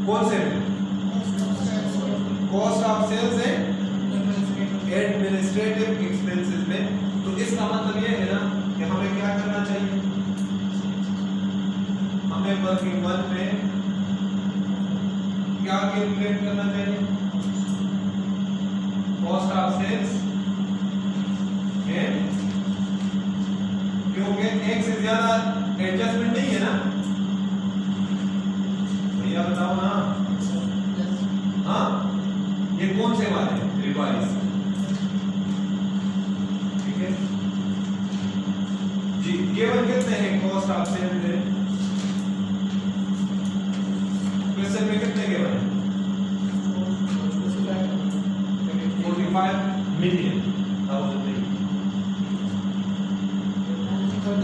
कौन से में? Cost of sales and administrative expenses में। तो इसका मतलब ये है ना कि हमें क्या करना चाहिए, हमें वर्किंग वन में क्या कैलकुलेट करना चाहिए? कॉस्ट ऑफ सेल्स एंड, क्योंकि एक से ज्यादा एडजस्टमेंट नहीं है ना भैया, बताओ ना। हाँ, ये कौन से वाले रिवाइज, ठीक है जी। केवल कितने हैं कॉस्ट ऑफ सेल्स है? क्वेश्चन में कितने केवल हैं? 45 मिलियन थाउजेंड नहीं,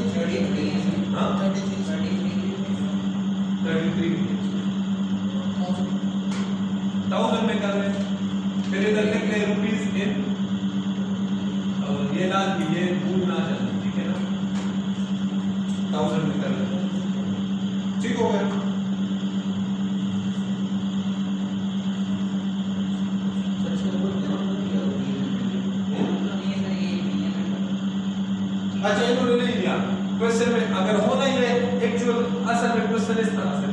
33 मिलियन थाउजेंड में कर रहे हैं। फिर इधर लिख ले रुपीज इन, और ये लाल भी ये भूल ना जाना, ठीक है ना, थाउजेंड में कर रहे हैं, ठीक हो गया। अच्छा, इन्होंने नहीं दिया क्वेश्चन में, अगर होना ही है एक्चुअल असल में क्वेश्चन इस तरह से,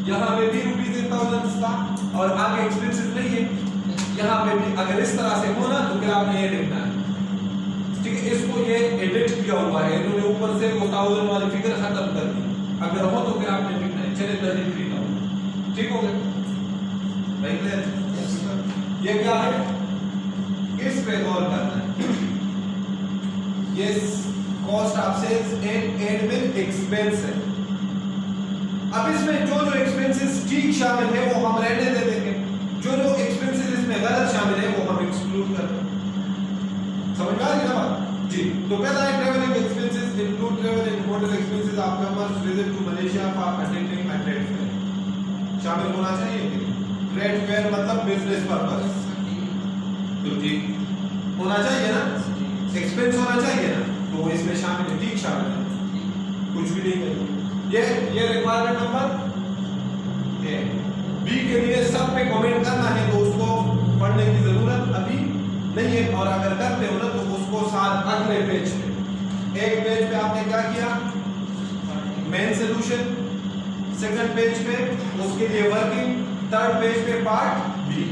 यहाँ पे भी रुपीज इन थाउजेंड था और आगे एक्सपेंसेस नहीं है, यहाँ पे भी अगर इस तरह से होना तो फिर आपने ये लिखना है, ठीक है। इसको ये एडिट किया हुआ है इन्होंने, ऊपर से वो थाउजेंड वाली फिगर खत्म कर दी, अगर हो तो फिर आपने लिखना है। चलिए 33,000, ठीक हो गया भाई। ये क्या है, इस पे गौर करना है। Yes, cost of sales and admin expense है। अब इसमें जो जो एक्सपेंसेस ठीक शामिल है वो हम रहने दे देंगे, जो जो एक्सपेंसेस इसमें गलत शामिल है वो हम एक्सक्लूड कर देंगे। समझ में आ रही है बात जी। तो पहला है travelling expenses include travel and hotel expenses of customers visit to Malaysia for attending a trade fair. शामिल होना चाहिए। ट्रेड फेयर मतलब बिजनेस पर्पस, तो ठीक होना चाहिए ना, एक्सपेंस होना चाहिए ना, तो इसमें शामिल है, ठीक शामिल है, कुछ भी नहीं करेंगे। ये रिक्वायरमेंट नंबर ए। बी के लिए सब पे कमेंट करना है, तो उसको पढ़ने की जरूरत अभी नहीं है, और अगर करते हो ना तो उसको साथ अगले पेज पे, एक पेज पे आपने क्या किया, मेन सॉल्यूशन, सेकंड पेज पे उसके लिए वर्किंग, थर्ड पेज पे पार्ट बी।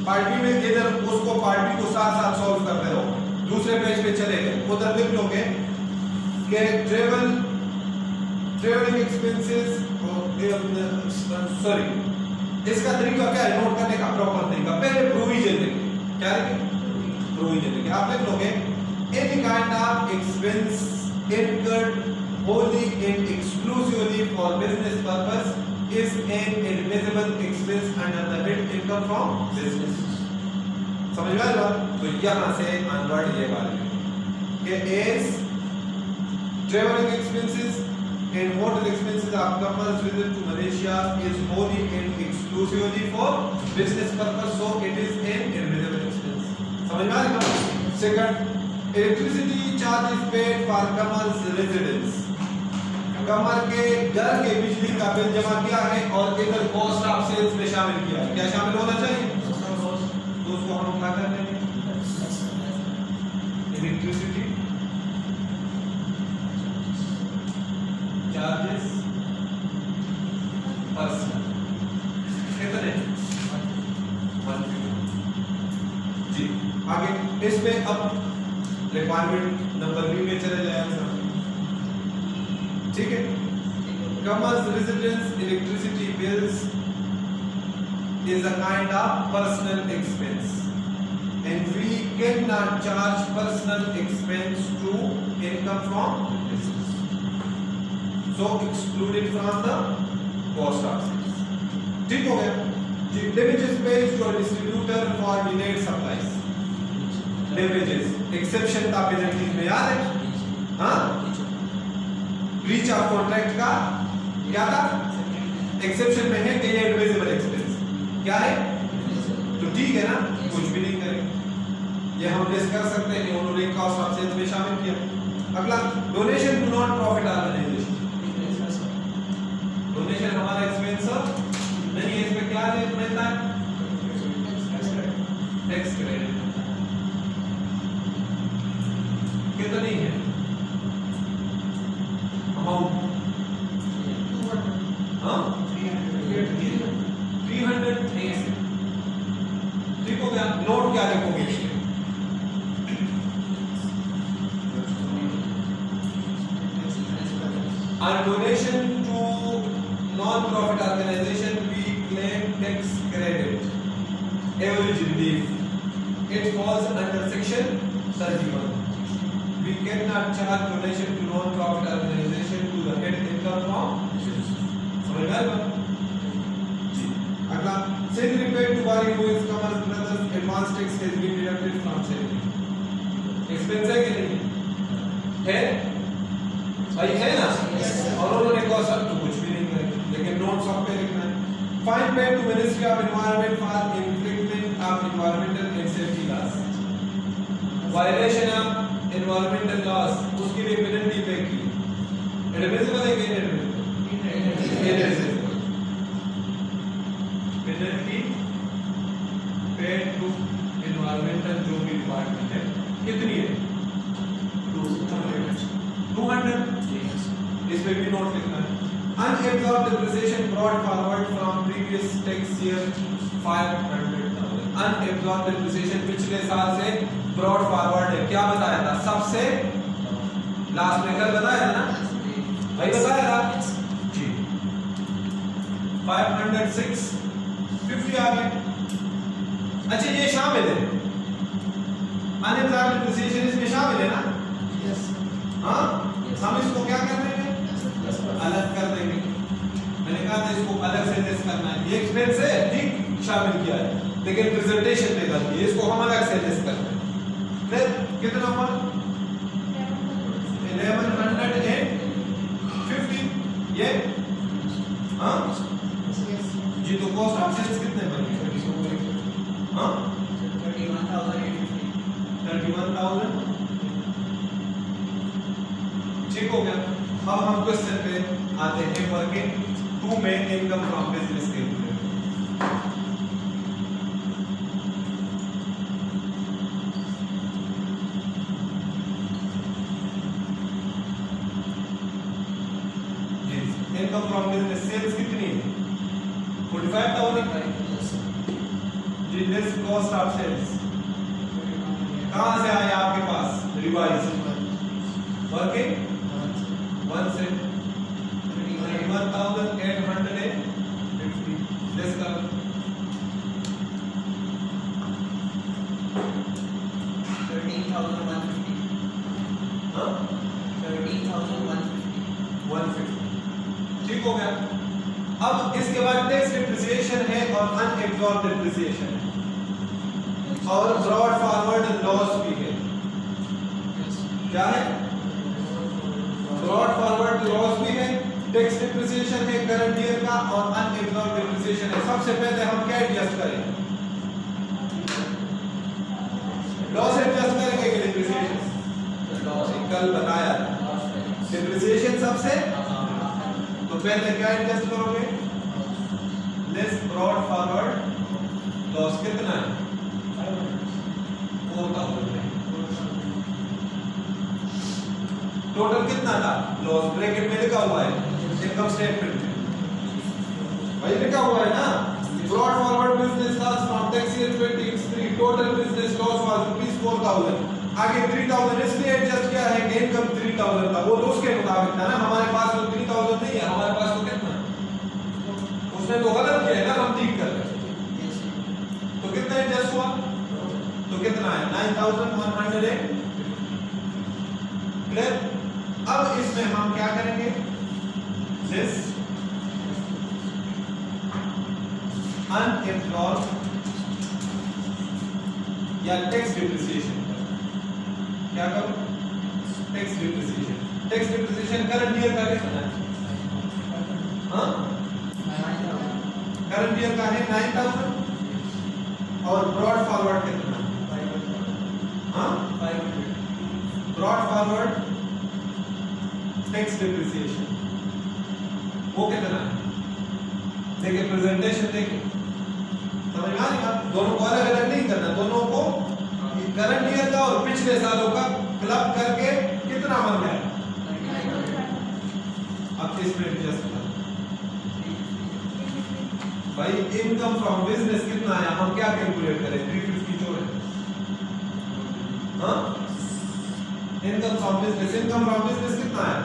पार्ट बी में इधर उसको पार्ट बी को साथ साथ सॉल्व करते रहो, दूसरे पेज पे चले गए, उधर लिख लोगे कि ट्रेवलिंग एक्सपेंसेस, सॉरी इसका तरीका क्या है नोट करने का, प्रॉपर तरीका, पहले प्रोविजन लिखें, क्या लिखें, प्रोविजन लिखें। आप लिख लोगे any kind of expense incurred wholly and exclusively for business purpose is an admissible expense under the head income from business। समझ में आ रहा? तो यहाँ से अनवर्ड ये वाले कि as traveling expenses and hotel expenses of couples visit to Malaysia is wholly and exclusively for business purpose, so it is an admissible expense। समझ में आ रहा? Second, electricity charge is paid for couples residence। कमर के घर के बिजली का bill जमा किया है और इधर कॉस्ट ऑफ सेल्स में शामिल किया है, क्या शामिल होना चाहिए, तो उसको हम क्या कर लेंगे, इलेक्ट्रिसिटी चार्जेस पर्सन कितने, जी। आगे इसमें अब रिक्वायरमेंट नंबर बी में चले जाए, ठीक है। Commerce residence electricity bills is a kind of personal expense and we cannot charge personal expense to income from business, so excluded from the cost of sales। ठीक हो गया जी। damages paid to a distributor for delayed supplies, damages exception था penalties में, याद है, हाँ, breach of contract का क्या था, एक्सेप्शन में है कि ये एडमिसिबल एक्सपेंस, क्या है? तो ठीक है ना, कुछ भी नहीं करेंगे, ये हम लिस्ट कर सकते हैं कि उन्होंने कॉस्ट ऑफ सेल्स में शामिल किया। अगला, donation to non profit organisation. Donation हमारा एक्सपेंस नहीं है, इसमें क्या मिलता है? Tax credit. कितनी है अमाउंट? 300। ठीक हो गया। नोट क्या लिखोगे? On donation to non-profit organization, we claim tax credit, average relief. It falls under section 31. We cannot charge donation to non-profit organization to the head income from. समझ में आया? अगला, salary paid to Bari Boys Commerce Brothers, advance tax has been deducted from salary. Expense है कि नहीं? है? भाई है ना? और उन्होंने कॉस्ट तो कुछ भी नहीं करेंगे, लेकिन नोट सब पे लिखना है। Fine paid to ministry of environment for infringement of environmental and safety laws, violation of environmental laws, उसके लिए पेनल्टी पे की। एडमिसिबल है कि inadmissible? Penalty paid to environmental जो भी डिपार्टमेंट है, कितनी है? 200। इसमें भी नोट लिखना है। Unabsorbed depreciation brought forward from previous tax year 500,000. Unabsorbed depreciation पिछले साल से brought forward है। क्या बताया था? सबसे लास्ट में कल बताया था ना भाई, बताया था जी। 506 50 आ गए। अच्छा, ये शामिल है, अनएब्सॉर्ब्ड डिप्रिसिएशन इसमें शामिल है ना? हाँ, हम इसको क्या कर देंगे? अलग कर देंगे। मैंने कहा था इसको अलग से लिस्ट करना है, ये एक्सपेंस है ठीक, शामिल किया है, लेकिन प्रेजेंटेशन पे गलती है, इसको हम अलग से लिस्ट करते हैं। फिर कितना हुआ? 1150। ये हाँ जी, तो कॉस्ट ऑफ सेल्स कितने बने? हाँ 31,000। ठीक हो गया। अब हम क्वेश्चन पे आते हैं, वर्किंग 2 में इनकम फ्रॉम बिजनेस के लिए। इनकम फ्रॉम बिजनेस सेल्स कितनी है? 45,000 जी। लेस कॉस्ट ऑफ सेल्स कहां से आया आपके पास? रिवाइज वर्किंग 1 से 31,850 लेस कर 13,150। हाँ 13,150। ठीक हो गया। अब इसके बाद टैक्स डिप्रिसिएशन है और अनएब्सॉर्ब्ड डिप्रिसिएशन है और ब्रॉड फॉरवर्ड लॉस भी है। क्या है? ब्रॉड फॉरवर्ड लॉस भी है, टैक्स डिप्रिसिएशन है करंट ईयर का और अनएब्सॉर्ब्ड डिप्रिसिएशन है। सबसे पहले हम क्या एडजस्ट करें? लॉस एडजस्ट करेंगे कि डिप्रिसिएशन? कल बताया था डिप्रिसिएशन सबसे, तो पहले क्या एडजस्ट करोगे? लेस ब्रॉड फॉरवर्ड लॉस कितना है? 4,000। टोटल कितना था लॉस? ब्रैकेट में लिखा हुआ है इनकम स्टेटमेंट में, भाई लिखा हुआ है ना, brought forward business loss from tax year 2023 total business loss was ₹4,000। आगे 3,000 इसलिए एडजस्ट किया है कि इनकम 3,000 था, वो तो उसके मुताबिक था ना, हमारे पास तो 3,000 नहीं है, हमारे पास तो कितना है? उसने तो गलत किया है ना, हम ठीक कर रहे हैं। तो कितना एडजस्ट हुआ? तो कितना है? 9,100 क्लियर। अब इसमें हम क्या करेंगे? दिस अनएब्सॉर्ब्ड या टैक्स डिप्रिसिएशन, क्या करो? Tax depreciation. Tax depreciation current year का कितना है? हाँ करंट ईयर का है 9000 और ब्रॉड फॉरवर्ड कितना? हाँ, ब्रॉड फॉरवर्ड टैक्स डिप्रिसिएशन वो कितना है? देखिए प्रेजेंटेशन देखिए, समझ में आ रही बात? दोनों को अलग अलग नहीं करना, दोनों को करंट ईयर का और पिछले सालों का क्लब करके कितना बन गया? अब इसमें एडजस्ट कर भाई, इनकम फ्रॉम बिजनेस कितना आया? हम क्या कैलकुलेट करें? 350 जो है, हाँ, इनकम फ्रॉम बिजनेस कितना आया?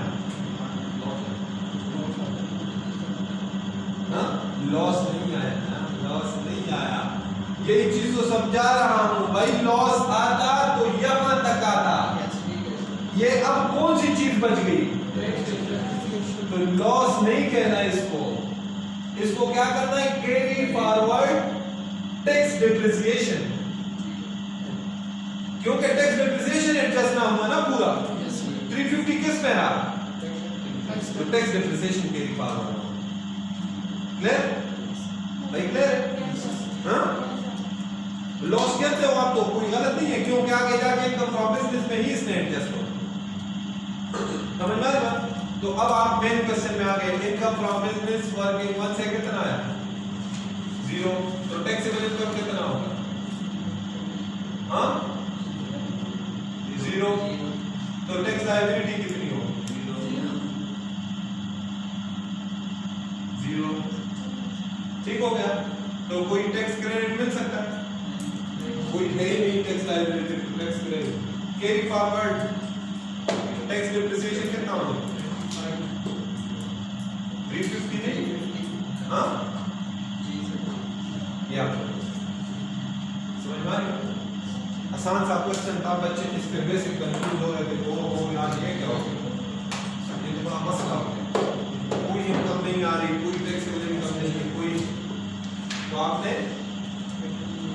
हाँ, लॉस नहीं आया ना, लॉस नहीं आया। यही चीज तो समझा रहा हूं भाई, लॉस आता तो यहां तक आता, ये अब कौन सी चीज बच गई? तो लॉस नहीं कहना इसको क्या करना है? कैरी फॉरवर्ड टैक्स डिप्रिसिएशन, क्योंकि टैक्स डिप्रिसिएशन एडजस्ट ना हुआ ना पूरा। 350 किस में रहा? तो tax depreciation carry forward. Clear भाई? क्लियर? हाँ, लॉस कहते हो आप तो कोई गलत नहीं है, क्योंकि आगे जाके इनकम फ्रॉम बिजनेस में ही इसने एडजस्ट हो। समझ में आ रहा? तो अब आप मेन क्वेश्चन में आ गए, इनकम फ्रॉम बिजनेस वर्किंग 1 से कितना आया? 0। तो टैक्सेबल इनकम कितना होगा? हाँ, 0। तो टैक्स लायबिलिटी कितनी होगी? 0। ठीक हो गया? तो कोई टैक्स क्रेडिट मिल सकता है? कोई है ही नहीं tax liability, tax credit. Carry forward tax depreciation कितना होगा? 350 नहीं? हाँ, ये आप समझ में आ रही है? आसान सा क्वेश्चन था, बच्चे इस पे बेसिक कंफ्यूज हो रहे थे, वो यार ये क्या हो गया, ये बड़ा मसला हो गया, कोई इनकम नहीं आ रही, कोई टैक्सेबल इनकम नहीं है, कोई, तो आपने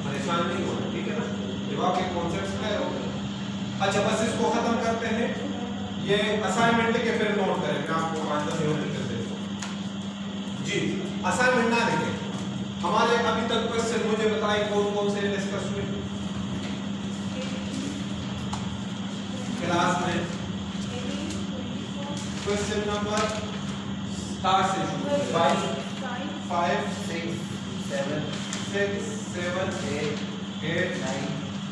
परेशान नहीं होना, ठीक है ना? जब आपके कॉन्सेप्ट्स क्लियर हो गए। अच्छा, बस इसको खत्म करते हैं, ये असाइनमेंट के फिर नोट करें, मैं आपको आंसर नहीं होते जी। असाइनमेंट ना लिखें, हमारे अभी तक क्वेश्चन मुझे बताइए कौन से डिस्कस हुए क्लास में? क्वेश्चन नंबर स्टार्ट से 5 6 7 8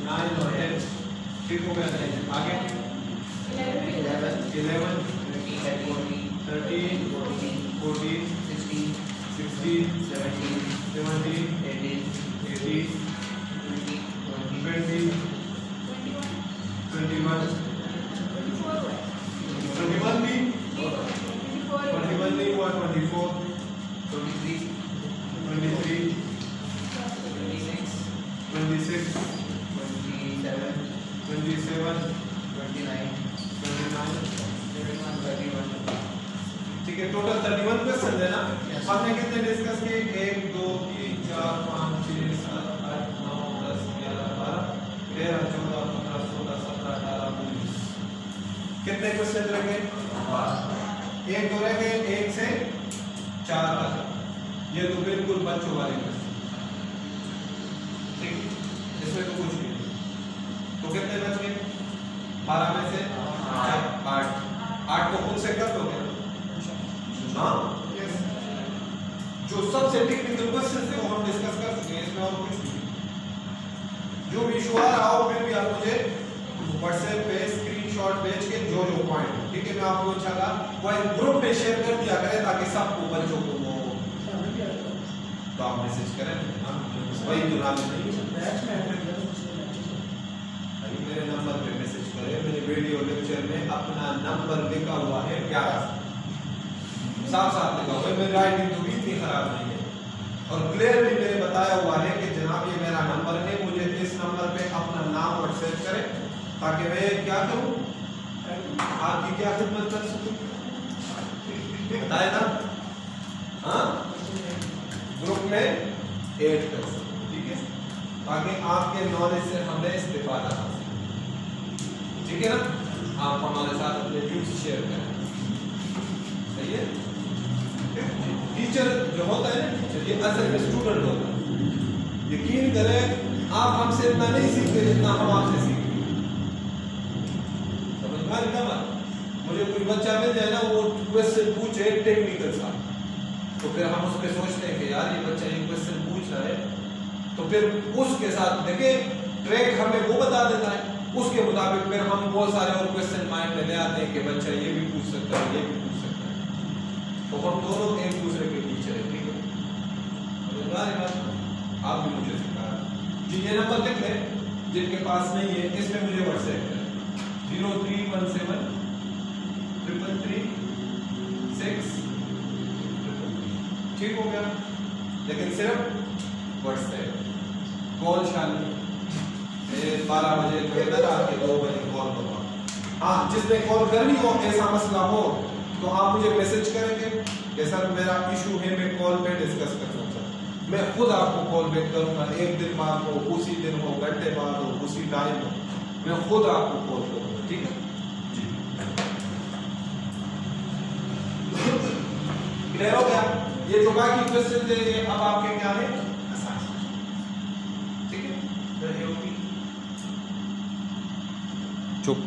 9 और 10। ठीक हो गया? आगे 11 13 14 16 17 18 20 21 भी 21 नहीं हुआ, 24 23 26 27 29 ठीक है? टोटल 31 क्वेश्चन है ना? हमने कितने डिस्कस किए? 1 2 3 4 5 6 7 8 9 10 11 12 13 14 15 16 17 18 19 कितने क्वेश्चन रह गए? 1 तो रह गए, 1 से 4 तक। ये तो बिल्कुल बच्चों वाले क्वेश्चन, ठीक? इसमें तो कुछ भी नहीं। तो कितने बच गए? 12 में से 8 को खुद से कर दोगे? हाँ, जो सबसे टेक्निकल क्वेश्चन थे वो हम डिस्कस कर चुके हैं, इसमें और कुछ नहीं। जो भी इशू आ रहा हो फिर भी आप मुझे व्हाट्सएप पे स्क्रीनशॉट भेज के जो पॉइंट, ठीक है, मैं आपको इंशाल्लाह वो ग्रुप में शेयर कर दिया करें ताकि सबको बच्चों को वो, तो आप मैसेज करें, वही तो नाम नहीं मेरे नंबर पे मैसेज करें। मेरे वीडियो लेक्चर में अपना नंबर लिखा हुआ है, प्यारा साफ लिखा हुआ है, मेरी राइटिंग तो भी इतनी खराब नहीं है, और क्लियरली मैंने बताया हुआ है कि जनाब ये मेरा नंबर है, मुझे इस नंबर पे अपना नाम व्हाट्सएप करें ताकि मैं क्या करूं, आपकी क्या खिदमत कर सकूं, बताया ना? हाँ, ग्रुप में ऐड कर सकूं, ठीक है, ताकि आपके नॉलेज से हमें इस्तेफादा हासिल, ठीक है ना? आप हमारे साथ अपने व्यूज शेयर करें, सही है? टीचर जो होता है ना, टीचर ये असल में स्टूडेंट होता है। यकीन करें आप हमसे इतना नहीं सीखते जितना हम आपसे सीखते हैं। समझ में आ रही बात? मुझे कोई बच्चा मिल जाए ना, वो क्वेश्चन पूछे टेक्निकल सा, तो फिर हम उस पर सोचते हैं कि यार ये बच्चा ये क्वेश्चन पूछ रहा है, तो फिर उसके साथ देखिए ट्रैक हमें वो बता देता है, उसके मुताबिक फिर हम बहुत सारे और क्वेश्चन माइंड में ले आते हैं कि बच्चा ये भी पूछ सकता है, ये भी पूछ सकता है। तो हम दोनों एक दूसरे के टीचर है, ठीक है? आप भी मुझे सिखा जी। ये नंबर लिख लें जिनके पास नहीं है, इसमें मुझे व्हाट्सएप करें 0317 333 6, ठीक हो गया? लेकिन सिर्फ व्हाट्सएप कॉल शामिल 12 बजे इधर आके 2 बजे कॉल करो। हाँ, जिसने कॉल करनी हो, ऐसा मसला हो तो आप मुझे मैसेज करेंगे कि सर मेरा इशू है, मैं कॉल पे डिस्कस कर सकता हूँ। मैं खुद आपको कॉल बैक करूँगा, एक दिन बाद हो, उसी दिन हो, घंटे बाद हो, उसी टाइम हो, मैं खुद आपको कॉल करूँगा, ठीक है जी? क्लियर हो गया? ये जो बाकी क्वेश्चन है ये अब आपके क्या है, ठीक है? चुप।